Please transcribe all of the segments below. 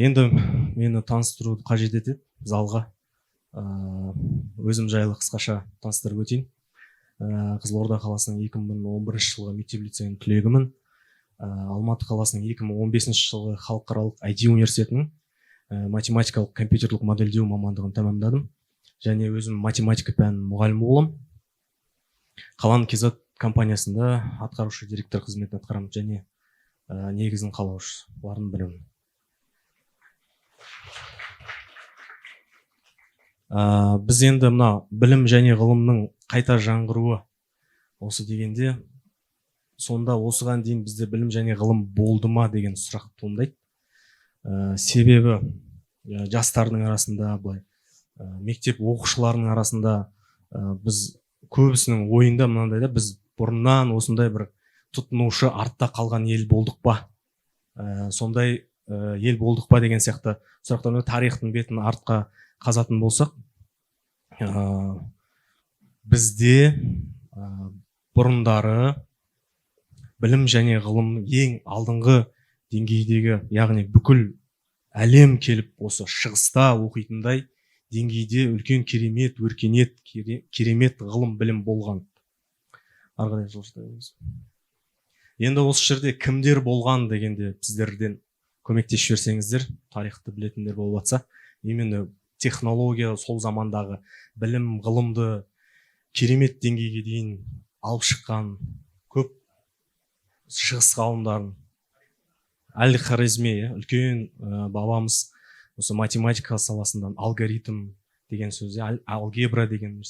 Енді мені таныстыруды қажет етеді залға. Өзім жайлы қысқаша таныстырып өтейін. Қызылорда қаласының 2011 жылғы мектеп лицейінің түлегімін. Алматы қаласының 2015 жылғы халықаралық IT университетінің математикалық компьютерлік модельдеу мамандығын тәмамдадым. Және өзім математика пәнінің мұғалімі боламын. Қалан Кезат компаниясында атқарушы директор қызметін атқарамын және негізін қалаушылардың бірімін. Біз енді мына білім және ғылымның қайта жаңғыруы осы дегенде, сонда осыған дейін бізде білім және ғылым болды ма деген сұрақ туындайды. Себебі жастардың арасында, мектеп оқушыларының арасында біз көбісінің ойында мынандай да, біз бұрыннан осындай бір тұтынушы артта қалған ел болдық па? Сондай ел болдық па деген сияқты сұрақтар. Тарихтың бетін артқа қазатын болсақ, бізде бұрындары білім және ғылым ең алдыңғы деңгейдегі, яғни бүкіл әлем келіп осы шығыста оқитындай деңгейде үлкен керемет, өркениет, керемет ғылым білім болған. Енді осы жерде кімдер болған дегенде сіздерден көмектесіп жіберсеңіздер, тарихты білетіндер болып жатса, именно технология сол замандағы білім ғылымды керемет деңгейге дейін алып шыққан көп шығыс ғалымдарын, Әл-Хорезми, үлкен бабамыз осы математика саласында алгоритм деген сөзде, алгебра деген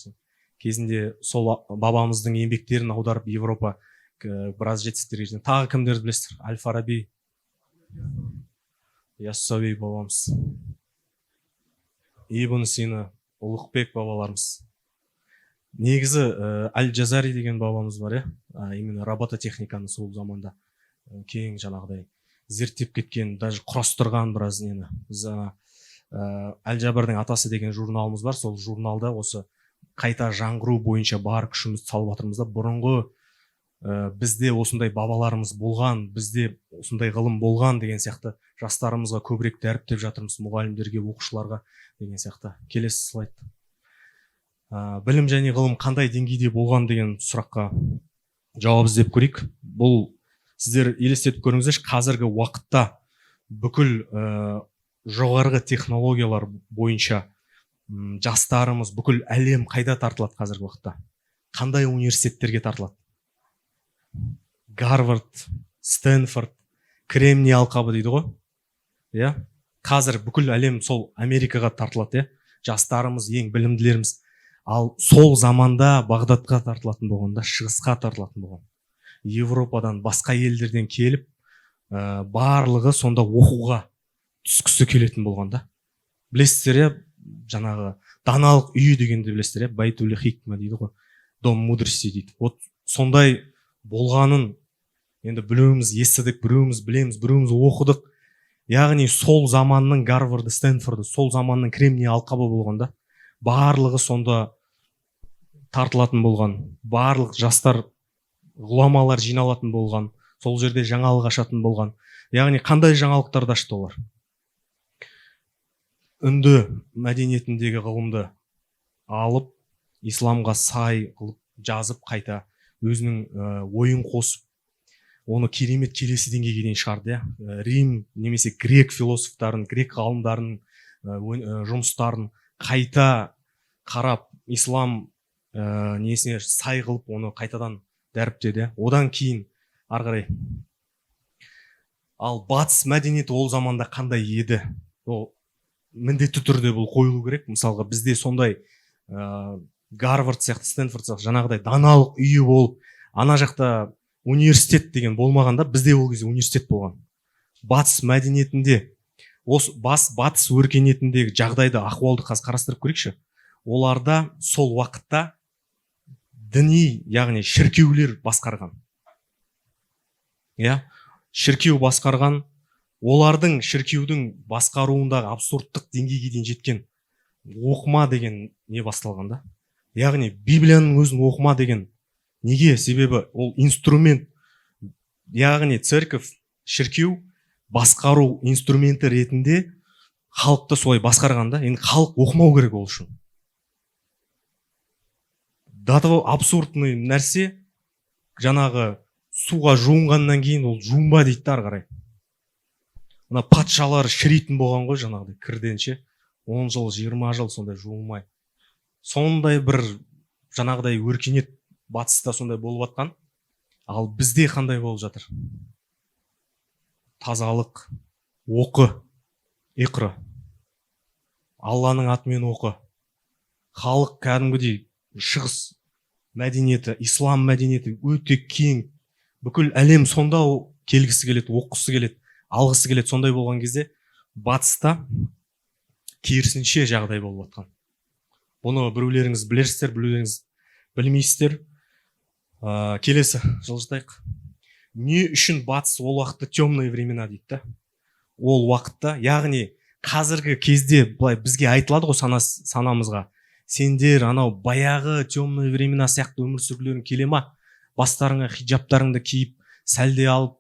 кезінде сол бабамыздың еңбектерін аударып Европа біраз жетістіктерге жеткен. Тағы кімдерді білесіздер? Әл-Фараби, Яссауи бабамыз, Ибн Сина, Ұлықбек бабаларымыз. Негізі Әл-Джазари деген бабамыз бар, именно робототехниканы сол заманда кең жаңағыдай зерттеп кеткен, даже құрастырған біраз нені. Біз Әл-Джабардың атасы деген журналымыз бар, сол журналда осы қайта жаңғыру бойынша бар күшімізді салып жатырмыз да, бұрынғы бізде осындай бабаларымыз болған, бізде осындай ғылым болған деген сияқты жастарымызға көбірек дәріптеп жатырмыз, мұғалімдерге, оқушыларға деген сияқты. Келесі слайд. Білім және ғылым қандай деңгейде болған деген сұраққа жауап іздеп көрейік. Бұл сіздер елестетіп көріңіздерші, қазіргі уақытта бүкіл жоғарғы технологиялар бойынша жастарымыз, бүкіл әлем қайда тартылады қазіргі уақытта? Қандай университеттерге тартылады? Гарвард, Стэнфорд, Кремний алқабы дейді ғой. Қазір бүкіл әлем сол Америкаға тартылады. Жастарымыз, ең білімділеріміз. Ал сол заманда Бағдадқа тартылатын болғанда, шығысқа тартылатын болған. Европадан, басқа елдерден келіп, барлығы сонда оқуға түскісі келетін болғанда. Білесіздер, жаңағы даналық үйі дегенді білесіздер, Байтул Хикма дейді ғой, дом мудрости дейді. Вот сондай болғанын енді біреуіміз естідік, біреуіміз білеміз, біреуіміз оқыдық. Яғни сол заманның Гарварды, Стэнфорды, сол заманның Кремний алқабы болғанда, барлығы сонда тартылатын болған, барлық жастар, ғұламалар жиналатын болған, сол жерде жаңалық ашатын болған. Яғни қандай жаңалықтарды ашты олар? Үнді мәдениетіндегі ғылымды алып, исламға сай қылып жазып қайта өзінің ойын қосып, оны керемет келесі деңгейге дейін шығарды. Рим немесе грек философтарын, грек ғалымдарын жұмыстарын қайта қарап, ислам несіне сай қылып, оны қайтадан дәріптеді. Одан кейін арғарай. Ал батыс мәдениеті ол заманда қандай еді? Ол міндетті түрде бұл қойылу керек. Мысалға бізде сондай Гарвард сияқты, Стэнфорд сияқты жаңағыдай даналық үйі болып, ана жақта университет деген болмағанда, бізде ол кезде университет болған. Батыс мәдениетінде, батыс өркениетіндегі жағдайды, ахуалды қарастырып көрейікші. Оларда сол уақытта діни, яғни шіркеулер басқарған. Шіркеу басқарған, олардың шіркеудің басқаруындағы абсурдтық деңгейге дейін жеткен оқыма деген не басталғанда. Яғни Библияның өзін оқыма деген неге? Себебі ол инструмент, яғни церковь, шіркеу басқару инструменті ретінде халықты солай басқарғанда, енді халық оқымау керек ол үшін. До того абсурдный нәрсе, жаңағы суға жуынғаннан кейін ол жуынба дейді ары қарай. Мына патшалар шіритін болған ғой жаңағыдай кірденше 10 жыл, 20 жыл сондай жуылмай. Сондай бір жаңағыдай өркениет батыста сондай болып жатқан. Ал бізде қандай болып жатыр? Тазалық, оқы, иқра. Алланың атымен оқы. Халық кәдімгідей шығыс мәдениеті, ислам мәдениеті өте кең. Бүкіл әлем сонда келгісі келеді, оқысы келеді, алғысы келеді. Сондай болған кезде батыста керісінше жағдай болып жатқан. Бұны біреулеріңіз білерсіздер, біреулеріңіз білмейсіздер. Келесі жылжытайық. Не үшін батыс ол уақытта темные времена дейді? Ол уақытта, яғни қазіргі кезде былай бізге айтылады ғой санамызға. Сендер анау баяғы темные времена сияқты өмір сүргілерің келе ма? Бастарыңа хиджаптарыңды киіп, сәлде алып,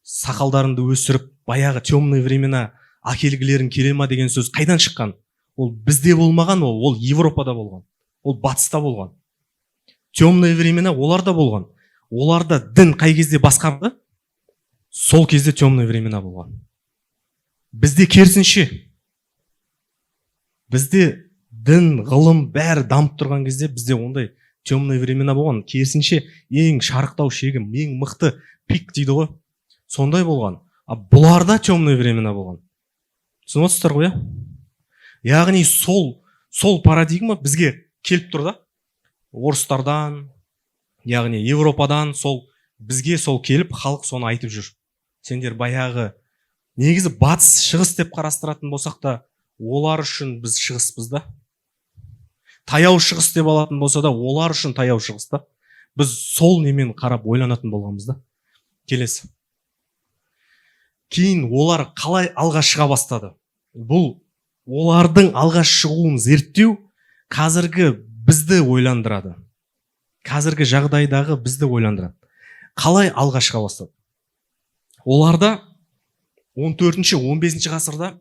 сақалдарыңды өсіріп, баяғы темные времена әкелгілерің келе ма деген сөз қайдан шыққан? Ол бізде болмаған, ол Европада болған. Ол батыста болған. Темные времена оларда болған. Оларда дін қай кезде басқарды? Сол кезде темные времена болған. Бізде керісінше. Бізде дін, ғылым бәрі дамып тұрған кезде бізде ондай темные времена болған. Керісінше ең шарықтау шегім, ең мықты пик дейді ғой. Сондай болған. Бұларда темные времена болған. Түсініп отырсыздар ғой? Яғни сол парадигма бізге келіп тұр да. Орыстардан, яғни Европадан бізге келіп, халық соны айтып жүр. Сендер баяғы, негізі батыс, шығыс деп қарастыратын болсақ та, олар үшін біз шығыспыз да. Таяу шығыс деп алатын болса да, олар үшін таяу шығыс та. Біз сол немен қарап ойланатын болғанбыз да. Келесі. Кейін олар қалай алға шыға бастады? Бұл олардың алға шығуын зерттеу қазіргі бізді ойландырады. Қазіргі жағдайдағы бізді ойландырады. Қалай алға шыға бастады? Оларда 14-15 ғасырда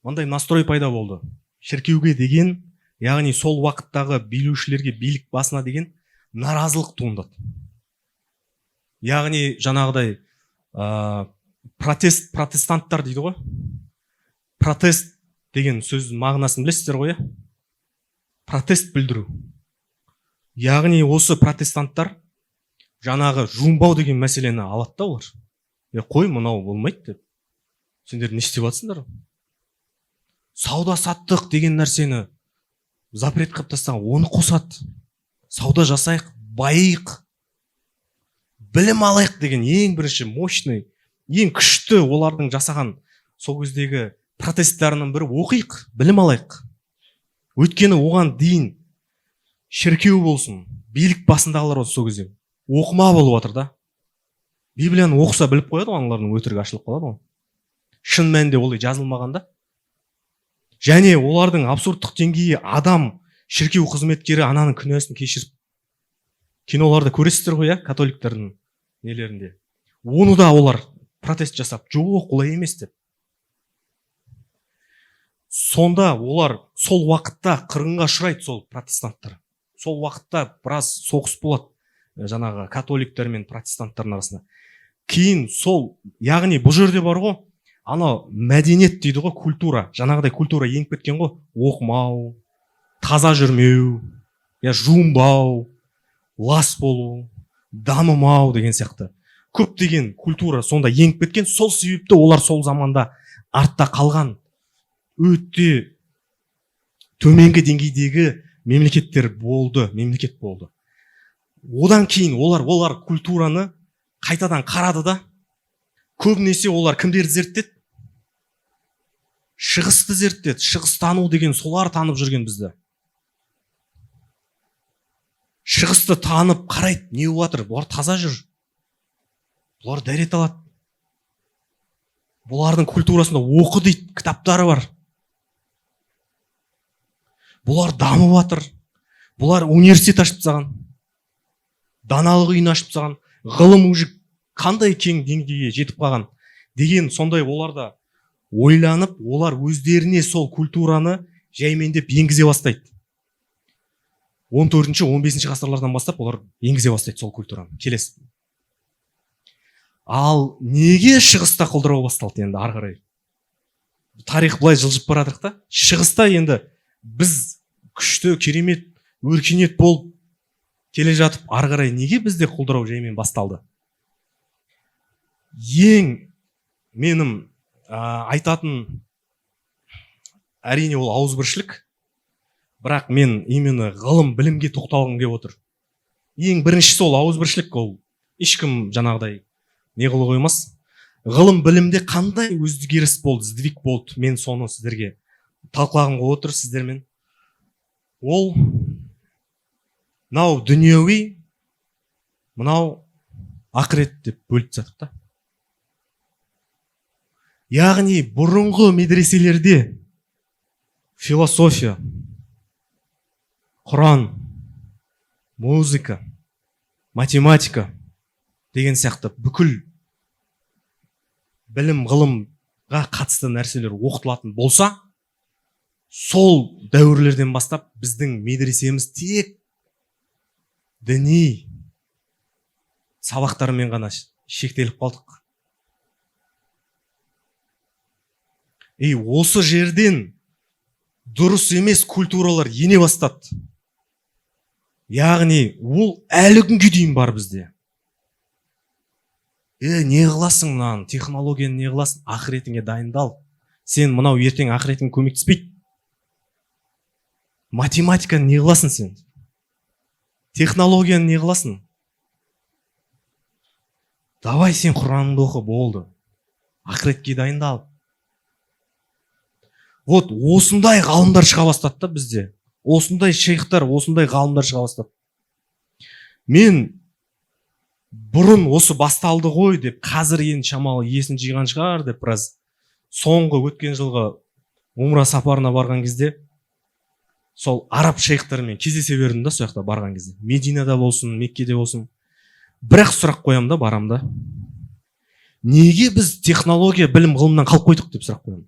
мындай настрой пайда болды. Шіркеуге деген, яғни сол уақыттағы билеушілерге, билік басына деген наразылық туындады. Яғни жаңағыдай протестанттар дейді ғой. Протест деген сөздің мағынасын білесіздер ғой? Протест білдіру. Яғни осы протестанттар жаңағы жуынбау деген мәселені алады да олар. Қой, мынау болмайды деп. Сендер не істеп жатсыңдар? Сауда саттық деген нәрсені запрет қылып тастаған, оны қосады. Сауда жасайық, байық, білім алайық деген ең бірінші мощный, ең күшті олардың жасаған сол кездегі протесттарының бірі оқиық, білім алайық. Өйткені оған дейін шіркеу болсын, билік басындағылар осы сол кезде оқыма болып жатыр да. Библияны оқыса біліп қояды, аналардың өтірігі ашылып қалады ғой. Шын мәнінде олай жазылмаған да. Және олардың абсурдтық деңгейі адам, шіркеу қызметкері ананың күнәсін кешіріп. Киноларда көресіздер ғой, католиктердің нелерінде. Оны да олар протест жасап, жоқ, олай емес деп. Сонда олар сол уақытта қырғынға ұшырайды, сол протестанттар. Сол уақытта біраз соғыс болады жаңағы католиктер мен протестанттардың арасында. Кейін яғни бұл жерде бар ғой, анау мәдениет дейді ғой, культура, жаңағыдай культура еніп кеткен ғой, оқымау, таза жүрмеу, жуынбау, лас болу, дамымау деген сияқты. Көптеген культура сонда еніп кеткен, сол себепті олар сол заманда артта қалған өте төменгі деңгейдегі мемлекет болды. Одан кейін олар культураны қайтадан қарады да, көбінесе олар кімдерді зерттеді? Шығысты зерттеді. Шығыстану деген солар танып жүрген бізді. Шығысты танып қарайды, не болатыр? Бұлар таза жүр. Бұлар дәрет алады. Бұлардың культурасында оқы дейді, кітаптары бар. Бұлар дамып жатыр. Бұлар университет ашып тастаған. Даналық үйін ашып тастаған. Ғылым уже қандай кең деңгейге жетіп қалған деген сондай оларда ойланып, олар өздеріне сол культураны жаймендеп енгізе бастайды. 14-15 ғасырлардан бастап олар енгізе бастайды сол культураны. Келесі. Ал неге шығыста құлдырау басталды енді ары қарай? Тарих былай жылжып барадық та, шығыста енді біз күшті, керемет, өркениет болып келе жатып, ары қарай неге бізде құлдырау жаймен басталды? Ең менің айтатын, әрине ол ауызбіршілік, бірақ мен именно ғылым, білімге тоқталғым келіп отыр. Ең біріншісі ол ауызбіршілік, ол ешкім жаңағыдай не қылы қоймас. Ғылым, білімде қандай өзгеріс болды, сдвиг болды, мен соны сіздерге талқылағым келіп отыр сіздермен. Ол мынау дүниеви, мынау ақырет деп бөліп жатық та. Яғни бұрынғы медреселерде философия, Құран, музыка, математика деген сияқты бүкіл білім, ғылымға қатысты нәрселер оқытылатын болса, сол дәуірлерден бастап біздің медресеміз тек діни сабақтармен ғана шектеліп қалдық. Осы жерден дұрыс емес культуралар ене бастады. Яғни ол әлі күнге дейін бар бізде. Не қыласың мынаны, технологияны не қыласың, ақыретіңе дайындал. Сен мынау ертең ақыретің көмектеспейді. Математиканы не қыласың сен? Технологияны не қыласың? Давай сен Құраныңды оқы, болды. Ақыретке дайындал. Вот осындай ғалымдар шыға бастады да бізде. Осындай шейхтар, осындай ғалымдар шыға бастады. Мен бұрын осы басталды ғой деп, қазір енді шамалы есін жиған шығар деп, біраз соңғы өткен жылғы умра сапарына барған кезде сол араб шейхтармен кездесе бердім да, сол жақта барған кезде. Мединада болсын, Меккеде болсын. Бірақ сұрақ қоямын да, барам да. Неге біз технология, білім, ғылымнан қалып қойдық деп сұрақ қоямын.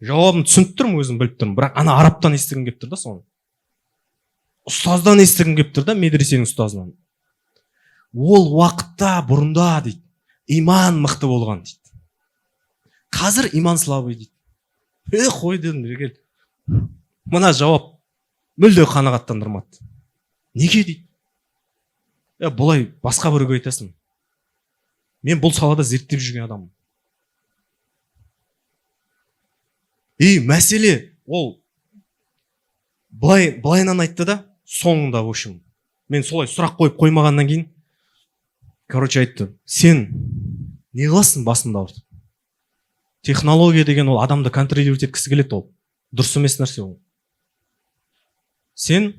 Жауабын түсініп тұрмын, өзім біліп тұрмын, бірақ ана араптан естігім келіп тұр да соны. Ұстаздан естігім келіп тұр да, медресенің ұстазынан. Ол уақытта, бұрында дейді, иман мықты болған дейді. Қазір иман слабый дейді. Қой дедім, регел. Мына жауап мүлде қанағаттандырмады. Неге дейді? Бұлай басқа біреуге айтасың. Мен бұл салада зерттеп жүрген адаммын. Мәселе ол былайынан айтты да, соңында в общем. Мен солай сұрақ қойып қоймағаннан кейін, айтты, сен не қыласың басында ұртып? Технология деген ол адамды контролировать еткісі келеді, ол дұрыс емес нәрсе ол. Сен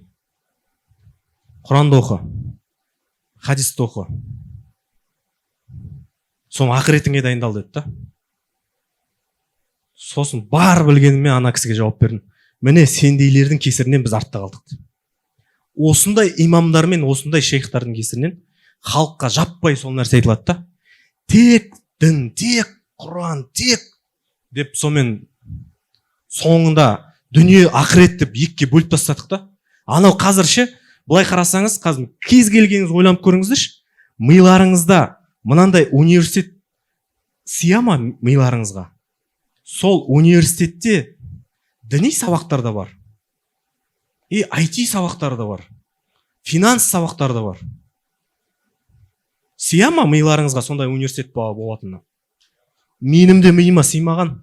Құранды оқы, хадисті оқы, соны ақыретіңе дайындал деді да. Сосын бар білгеніме ана кісіге жауап бердім. Міне сендейлердің кесірінен біз артта қалдық. Осындай имамдармен, осындай шейхтардың кесірінен халыққа жаппай сол нәрсе айтылады да. Тек дін, тек Құран, тек деп сонымен соңында дүние ақырет деп екіге бөліп тастадық та. Анау қазір ше, былай қарасаңыз, қазір кез келгеніңіз ойланып көріңіздерші, миларыңызда мынандай университет сия ма миларыңызға? Сол университетте діни сабақтар да бар. IT сабақтар да бар. Финанс сабақтар да бар. Сия ма миларыңызға сондай университет болатыны? Менің де миыма сыймаған.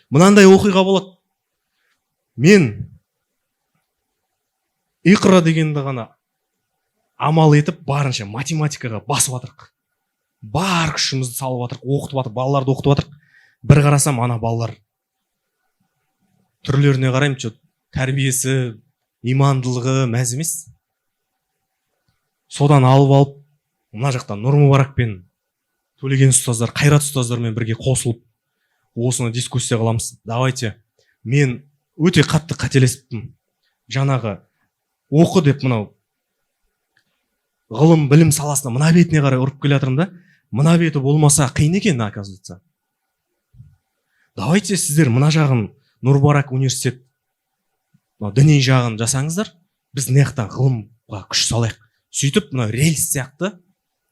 Мынандай оқиға болады. Мен Иқра дегенді ғана амал етіп, барынша математикаға басып атырық. Бар күшімізді салып атырық, оқытып атырық, балаларды оқытып атырық. Бір қарасам, ана балалар түрлеріне қараймын, тәрбиесі, имандылығы мәз емес. Содан алып, мына жақтан Нұр Мүбаракпен Төлеген ұстаздар, Қайрат ұстаздармен бірге қосылып, осыны дискуссия қыламыз. Давайте, мен өте қатты қателесіппін. Жаңағы оқы деп мынау ғылым, білім саласына мына бетіне қарай ұрып келе жатырмын да, мына беті болмаса қиын екен, оказывается. давайте сіздер мына жағын Нурбарак университет діни жағын жасаңыздар, біз мына жақта ғылымға күш салайық. Сөйтіп мына рельс сияқты,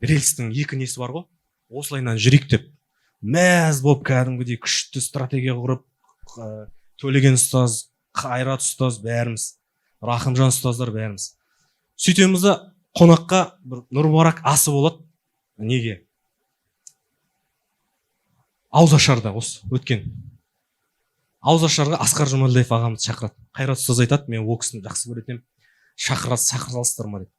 рельстің екі несі бар ғой, осылайынан жүрейік деп мәз болып кәдімгідей күшті стратегия құрып, Төлеген ұстаз, Қайрат ұстаз бәріміз, Рахымжан ұстаздар бәріміз сөйтеміз да қонаққа бір Нурбарак асы болады. Неге? Ауызашарда осы өткен ауызашарға Асқар Жұмаділдаев ағамыз шақырады. Қайрат ұстаз айтады, мен ол кісіні жақсы көретін едім, шақыра салыстыр ма деп.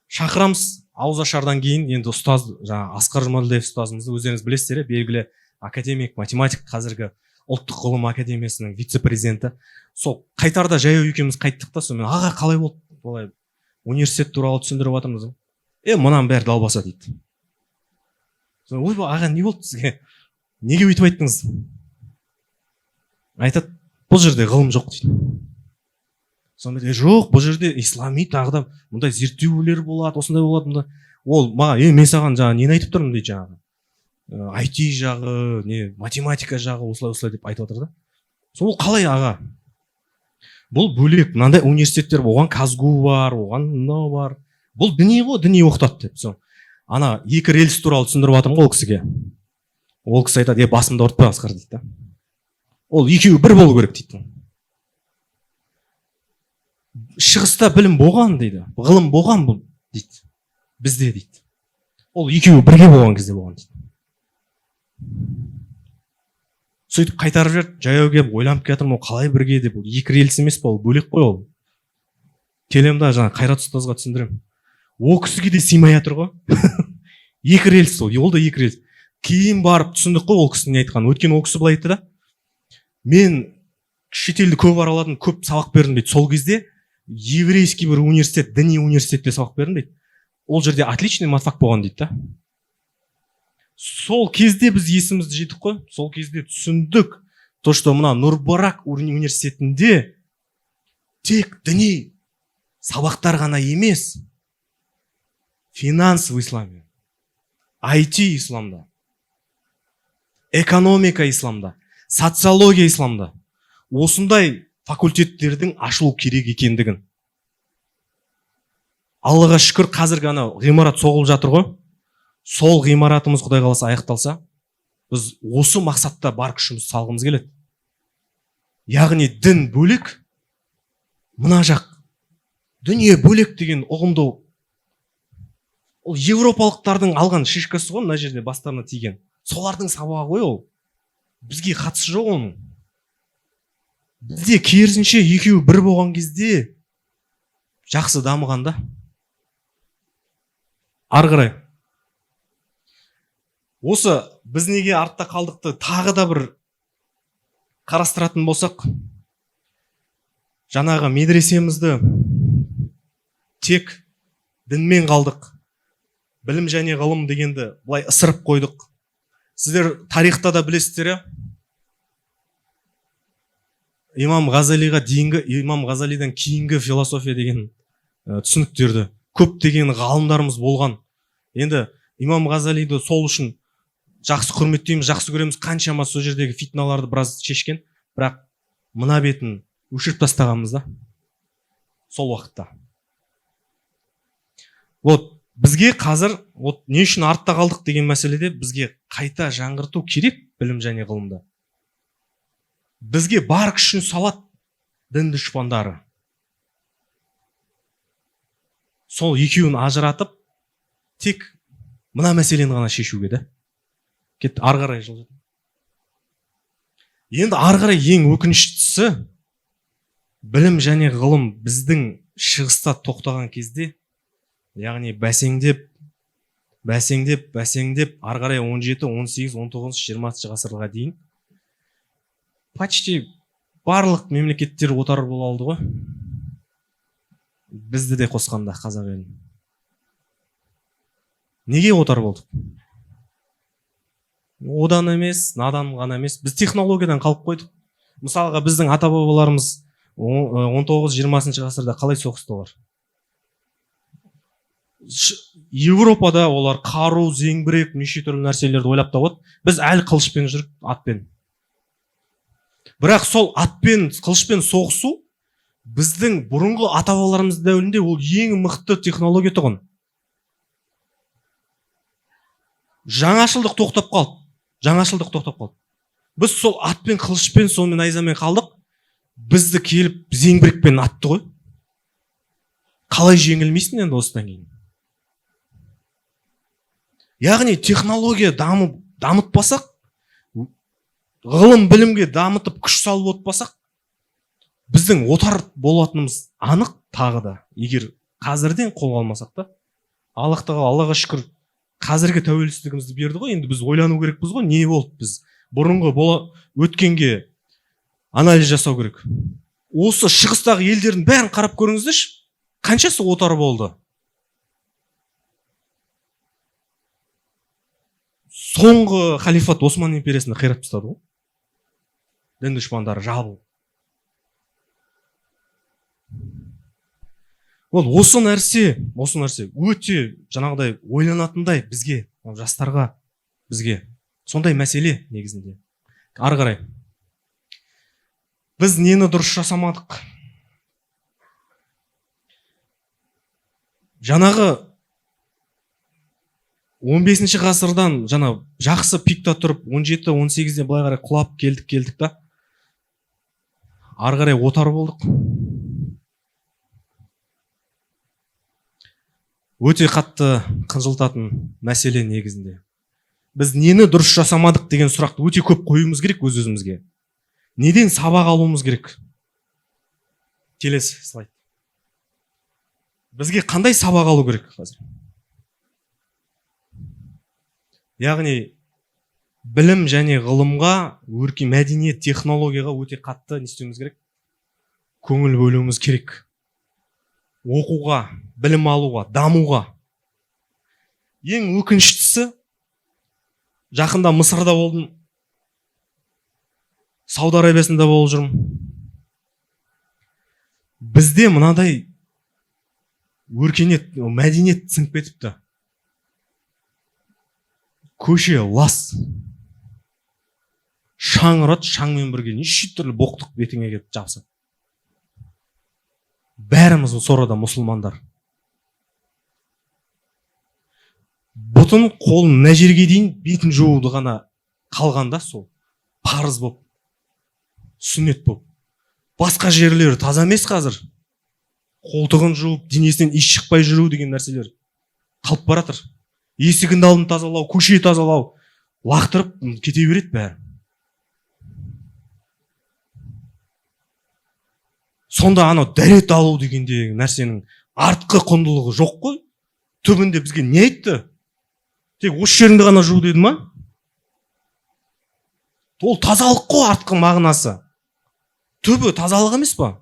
Шақырамыз. Ауызашардан кейін енді ұстаз, жаңа Асқар Жұмаділдаев ұстазымызды өздеріңіз білесіздер, белгілі академик, математик, қазіргі ұлттық ғылым академиясының вице-президенті. Сол қайтарда жаяу екеуміз қайттық та, сонымен аға қалай болды, олай университет туралы түсіндіріп жатырмыз. Мұнан бәрі далбаса дейді. Ойбай, аға не болды сізге? Неге өйтіп айттыңыз? Айтады, бұл жерде ғылым жоқ дейді. Сонымен жоқ, бұл жерде ислами тағы да мұндай зерттеулер болады, осындай болады, мұнда. Ол маған, мен саған жаңа нені айтып тұрмын дейді, жаңағы. IT жағы, не математика жағы осылай деп айтып отыр да. Сол қалай аға? Бұл бөлек, мынандай университеттер, оған Казгу бар, оған мынау бар. Бұл діни ғой, діни оқытады деп. Ана екі рельс туралы түсіндіріп жатырмын ғой ол кісіге. Ол кісі айтады, басымды ауыртпай Асқар дейді. Ол екеуі бір болу керек дейді. Шығыста білім болған дейді, ғылым болған бұл дейді. Бізде дейді. Ол екеуі бірге болған кезде болған дейді. Сөйтіп қайтарып жүр, жаяу келіп ойланып кетірмін, ол қалай бірге деп, екі рельс емес па, ол бөлек қой ол. Келем да жаңа Қайрат ұстазға түсіндірем. Ол кісіге де сыймай жатыр ғой. Екі рельс ол да екі рельс. Кейін барып түсіндік қой ол кісінің айтқан. Өткен ол кісі былай айтты да. Мен шетелді көп араладым, көп сабақ бердім дейді. Сол кезде еврейский бір университет, діни университетте сабақ бердім дейді. Ол жерде отличный матфак болған дейді да. Сол кезде біз есімізді жидік қой. Сол кезде түсіндік, то, что мына Нурбарак университетінде тек діни сабақтар ғана емес, финанс в исламе, IT исламда, экономика исламда, социология исламда осындай факультеттердің ашылу керек екендігін. Аллаға шүкір, қазіргі ана ғимарат соғылып жатыр ғой. Сол ғимаратымыз Құдай қаласа аяқталса, біз осы мақсатта бар күшіміз салғымыз келеді. Яғни дін бөлек, мына жақ дүние бөлек деген ұғымды ол европалықтардың алған шишкасы ғой, мына жерде бастарына тиген. Солардың сабағы ғой ол. Бізге қатысы жоқ оның. Бізде керісінше екеуі бір болған кезде жақсы дамығанда. Ары қарай. Осы біз неге артта қалдықты тағы да бір қарастыратын болсақ, жаңағы медресемізді тек дінмен қалдық, білім және ғылым дегенді былай ысырып қойдық. Сіздер тарихта да білесіздер, имам Ғазалидан кейінгі философия деген түсініктерді көп деген ғалымдарымыз болған. Енді имам Ғазалиді сол үшін жақсы құрметтейміз, жақсы көреміз, қаншама сол жердегі фитналарды біраз шешкен, бірақ мына бетін өшіріп тастағанбыз да сол уақытта. Бізге қазір не үшін артта қалдық деген мәселеде бізге қайта жаңғырту керек білім және ғылымда. Бізге бар күшін салады дін дұшпандары. Сол екеуін ажыратып, тек мына мәселені ғана шешуге де. Кетті, ары қарай жылжыды. Енді ары қарай ең өкініштісі, білім және ғылым біздің шығыста тоқтаған кезде, яғни бәсеңдеп, ары қарай 17, 18, 19, 20 ғасырға дейін почти барлық мемлекеттер отар бола алды ғой. Бізді де қосқанда қазақ елін. Неге отар болдық? Одан емес, надан ғана емес. Біз технологиядан қалып қойдық. Мысалға біздің ата-бабаларымыз 19-20 ғасырда қалай соғысты олар? Европада олар қару, зеңбірек, неше түрлі нәрселерді ойлап табады. Біз әлі қылышпен жүріп, атпен. Бірақ сол атпен, қылышпен соғысу біздің бұрынғы ата бабаларымыз дәуірінде ол ең мықты технология тұғын. Жаңашылдық тоқтап қалды. Біз сол атпен, қылышпен, сонымен найзамен қалдық. Бізді келіп зеңбірекпен атты ғой. Қалай жеңілмейсің енді осыдан кейін? Яғни технология дамытпасақ, ғылым білімге дамытып күш салып отпасақ, біздің отар болатынымыз анық. Тағы да егер қазірден қолға алмасақ та, Аллаға шүкір қазіргі тәуелсіздігімізді берді ғой. Енді біз ойлану керекпіз ғой, не болды біз бұрынғы өткенге анализ жасау керек. Осы шығыстағы елдердің бәрін қарап көріңіздерші, қаншасы отар болды? Соңғы халифат Осман империясында қирап тастады ғой. Дін дұшпандары жабыл. Осы нәрсе өте жаңағыдай ойланатындай бізге, жастарға, бізге сондай мәселе негізінде. Ары қарай. Біз нені дұрыс жасамадық? Жаңағы 15 ғасырдан жақсы пикта тұрып, 17-18-ден былай қарай құлап келдік та, ары қарай отар болдық. Өте қатты қынжылтатын мәселе негізінде. Біз нені дұрыс жасамадық деген сұрақты өте көп қоюымыз керек өз-өзімізге. Неден сабақ алуымыз керек? Келесі слайд. Бізге қандай сабақ алу керек қазір? Яғни білім және ғылымға, мәдениет, технологияға өте қатты не істеуіміз керек? Көңіл бөлуіміз керек. Оқуға, білім алуға, дамуға. Ең өкініштісі, жақында Мысырда болдым, Сауд Арабиясында болып жүрмін. Бізде мынадай өркениет, мәдениет сіңіп кетіпті. Көше лас. Шаң ұрады, шаңмен бірге неше түрлі боқтық бетіңе келіп жабысады. Бәріміз сорада мұсылмандар. Бұтын қолын мына жерге дейін бетін жууды ғана қалғанда сол парыз боп, сүннет боп. Басқа жерлері таза емес қазір. Қолтығын жуып, денесінен иіс шықпай жүру деген нәрселер қалып баратыр. Есігін алдын тазалау, көше тазалау, лақтырып кете береді бәрі. Сонда анау дәрет алу дегенде нәрсенің артқы құндылығы жоқ қой. Түбінде бізге не айтты? Тек осы жеріңді ғана жу деді ма? Ол тазалық қой артқы мағынасы. Түбі тазалық емес па?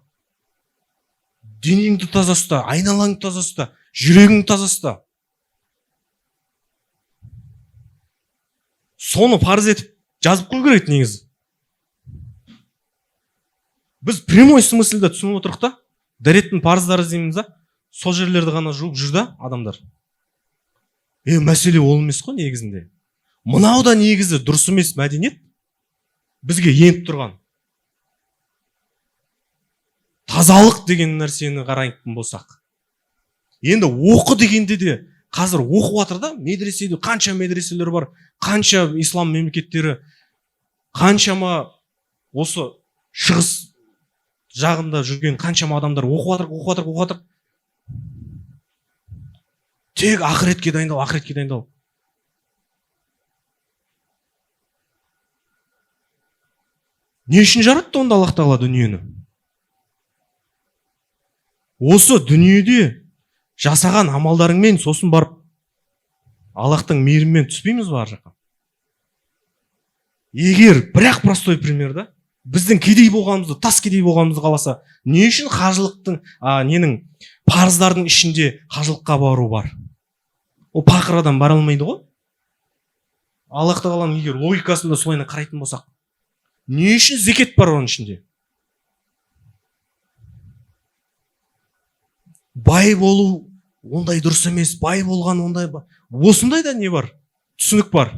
Денеңді таза ұста, айналаңды таза ұста, жүрегіңді таза ұста. Соны парыз етіп жазып қой керек негізі. Біз прямой смыслда түсініп отырық та, дәреттің парыздары дейміз да, сол жерлерді ғана жуып жүр да адамдар. Мәселе ол емес қой негізінде. Мынау да негізі дұрыс емес мәдениет бізге еніп тұрған. Тазалық деген нәрсені қарайтын болсақ. Енді оқы дегенде де қазір оқып жатыр да, медреседе қанша медреселер бар, қанша ислам мемлекеттері, қаншама осы шығыс жағында жүрген қаншама адамдар оқып жатыр. Тек ақыретке дайындал. Не үшін жаратты онда Аллах Тағала дүниені? Осы дүниеде жасаған амалдарыңмен сосын барып Аллахтың мейірімімен түспейміз бар жаққа. Егер бірақ простой пример да, біздің кедей болғанымызды, тас кедей болғанымызды қаласа, не үшін қажылықтың, парыздардың ішінде қажылыққа бару бар? Ол пақыр адам бара алмайды ғой. Аллах Тағаланың егер логикасында солайына қарайтын болсақ, не үшін зекет бар оның ішінде? Бай болу ондай дұрыс емес, бай болған ондай бар. Осындай да не бар? Түсінік бар.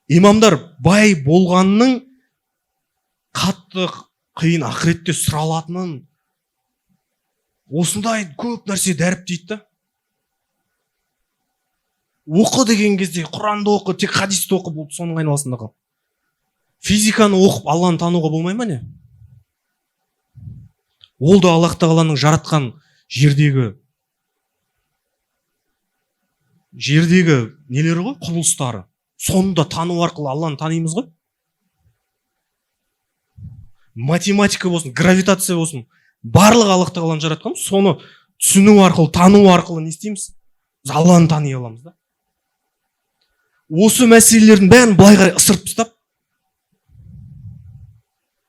Имамдар бай болғанның қатты қиын ақыретте сұралатынын, осындай көп нәрсе дәріптейді да. Оқы деген кезде Құранды оқы, тек хадисті оқы, бұл соның айналасында қал. Физиканы оқып Алланы тануға болмай ма не? Ол да Аллах тағаланың жаратқан жердегі нелері ғой, құбылыстары. Соны да тану арқылы Алланы танимыз ғой. Математика болсын, гравитация болсын, барлығы Аллах тағаланы жаратқан, соны түсіну арқылы, тану арқылы не істейміз? Біз Алланы тани аламыз да. Осы мәселелердің бәрін былай қарай ысырып тастап,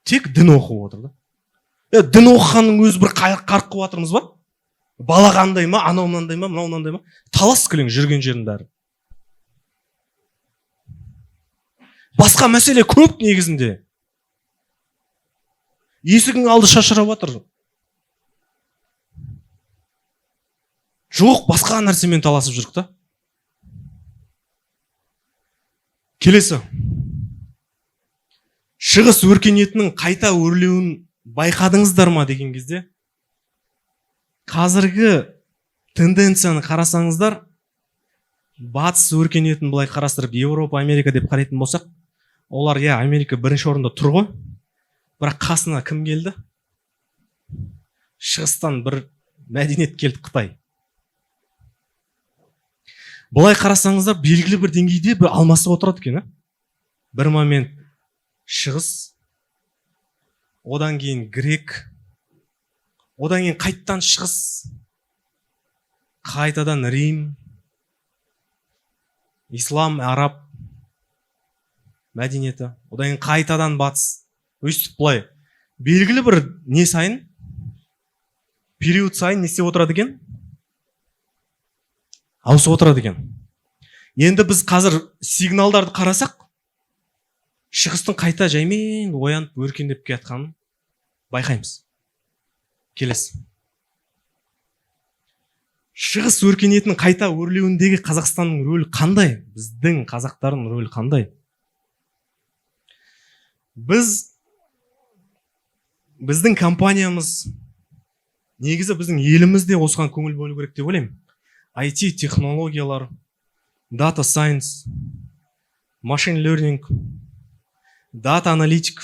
тек дін оқып отыр да. Дін оқығанның өзі бір қарқ қылып жатырмыз ба? Бала қандай ма, анау мынандай ма, мынау мынандай ма? Талас кілең жүрген жердің бәрі. Басқа мәселе көп негізінде. Есігің алды шашырап жатыр. Жоқ, басқа нәрсемен таласып жүрік та. Келесі. Шығыс өркениетінің қайта өрлеуін байқадыңыздар ма деген кезде, қазіргі тенденцияны қарасаңыздар, батыс өркениетін былай қарастырып, Еуропа, Америка деп қарайтын болсақ, олар Америка бірінші орында тұр ғой, бірақ қасына кім келді? Шығыстан бір мәдениет келді, Қытай. Бұлай қарасаңыздар, белгілі бір деңгейде бір алмасып отырады екен. Бір момент шығыс, одан кейін грек, одан кейін қайттан шығыс, қайтадан Рим, ислам, араб мәдениеті, одан кейін қайтадан батыс. Өйстіп бұлай, белгілі бір не сайын, период сайын не істеп отырады екен? Ауысып отырады екен. Енді біз қазір сигналдарды қарасақ, шығыстың қайта жаймен оянып өркендеп келатқанын байқаймыз. Келесі. Шығыс өркениетінің қайта өрлеуіндегі Қазақстанның рөлі қандай? Біздің қазақтардың рөлі қандай? Біздің компаниямыз, негізі біздің елімізде осыған көңіл бөлу керек деп ойлаймын. IT технологиялар, data science, machine learning, data analytic,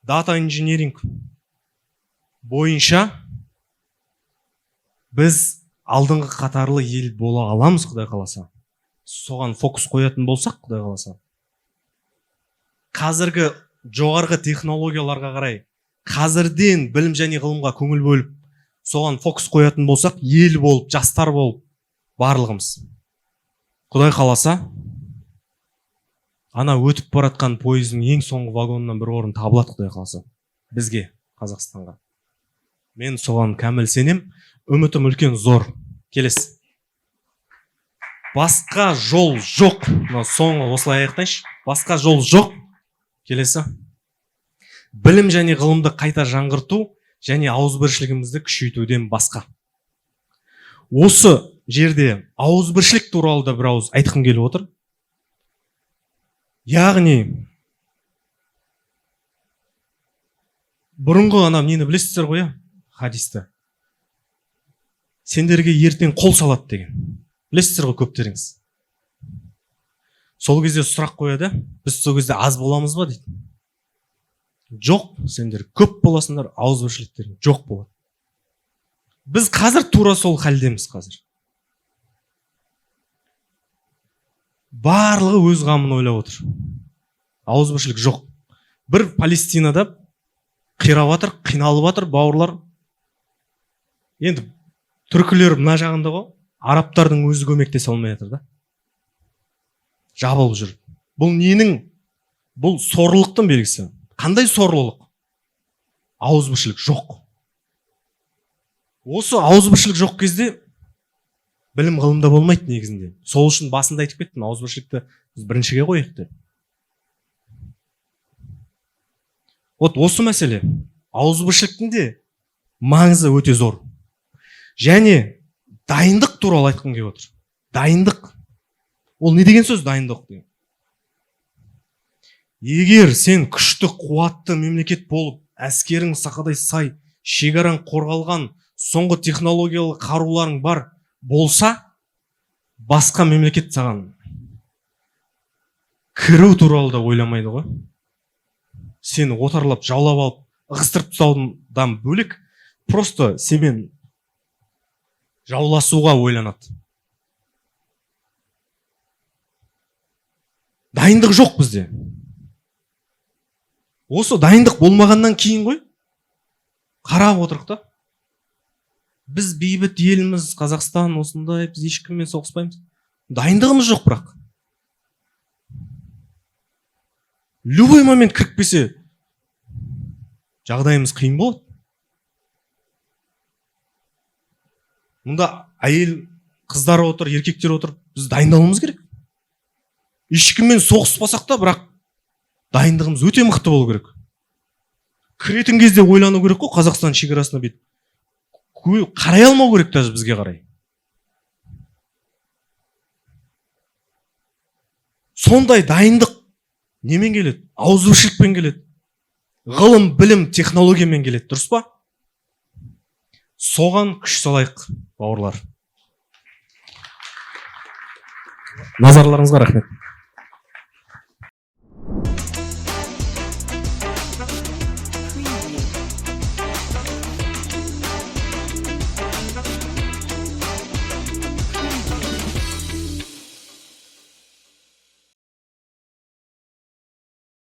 data engineering бойынша біз алдыңғы қатарлы ел бола аламыз, Құдай қаласа. Соған фокус қоятын болсақ, Құдай қаласа. Қазіргі жоғарғы технологияларға қарай, қазірден білім және ғылымға көңіл бөліп, соған фокус қоятын болсақ, ел болып, жастар болып, барлығымыз. Құдай қаласа, ана өтіп баратқан пойыздың ең соңғы вагонынан бір орын табылады, Құдай қаласа. Бізге, Қазақстанға. Мен соған кәміл сенем, үмітім үлкен зор. Келесі. Басқа жол жоқ. Соңғы осылай аяқтайыншы. Басқа жол жоқ. Келесі. Білім және ғылымды қайта жаңғырту және ауызбіршілігімізді күшейтуден басқа. Осы жерде ауызбіршілік туралы да бір ауыз айтқым келіп отыр. Яғни, бұрынғы нені білесіздер ғой, хадисті. Сендерге ертең қол салады деген. Білесіздер ғой көптеріңіз. Сол кезде сұрақ қояды, біз сол кезде аз боламыз ба дейді. Жоқ, сендер көп боласыңдар, ауызбіршіліктерің жоқ болады. Біз қазір тура сол халдеміз қазір. Барлығы өз қамын ойлап отыр. Ауызбіршілік жоқ. Бір Палестинада қирап жатыр, қиналып жатыр бауырлар. Енді түркілер мына жағында ғой, арабтардың өзі көмектесе алмай жатыр да. Жабылып жүр. Бұл ненің? Бұл сорлылықтың белгісі. Қандай сорлылық? Ауызбіршілік жоқ. Осы ауызбіршілік жоқ кезде білім ғылымда болмайды негізінде. Сол үшін басында айтып кеттім, ауызбіршілікті біз біріншіге қояйық деп. Осы мәселе. Ауызбіршіліктің де маңызы өте зор. Және дайындық туралы айтқым келіп отыр. Дайындық. Ол не деген сөз, дайындық деген? Егер сен күшті қуатты мемлекет болып, әскерің сақадай сай, шекараң қорғалған, соңғы технологиялы қаруларың бар болса, басқа мемлекет саған кіру туралы да ойламайды ғой. Сені отарлап, жаулап алып, ығыстырып тастаудан бөлек, просто сенімен жауласуға ойланады. Дайындық жоқ бізде. Осы дайындық болмағаннан кейін ғой, қарап отырық та. Біз бейбіт еліміз, Қазақстан осындай, біз ешкіммен соғыспаймыз. Дайындығымыз жоқ бірақ. Любой момент кірікпесе, жағдайымыз қиын болады. Мұнда әйел, қыздар отыр, еркектер отыр, біз дайындалуымыз керек. Ешкіммен соғыспасақ та, бірақ дайындығымыз өте мықты болу керек. Кіретін кезде ойлану керек қой, Қазақстан шекарасына бет. Қарай алмау керек даже бізге қарай. Сондай дайындық немен келеді? Ауызбіршілікпен келеді. Ғылым, білім, технологиямен келеді, дұрыс па? Соған күш салайық, бауырлар. Назарларыңызға рахмет.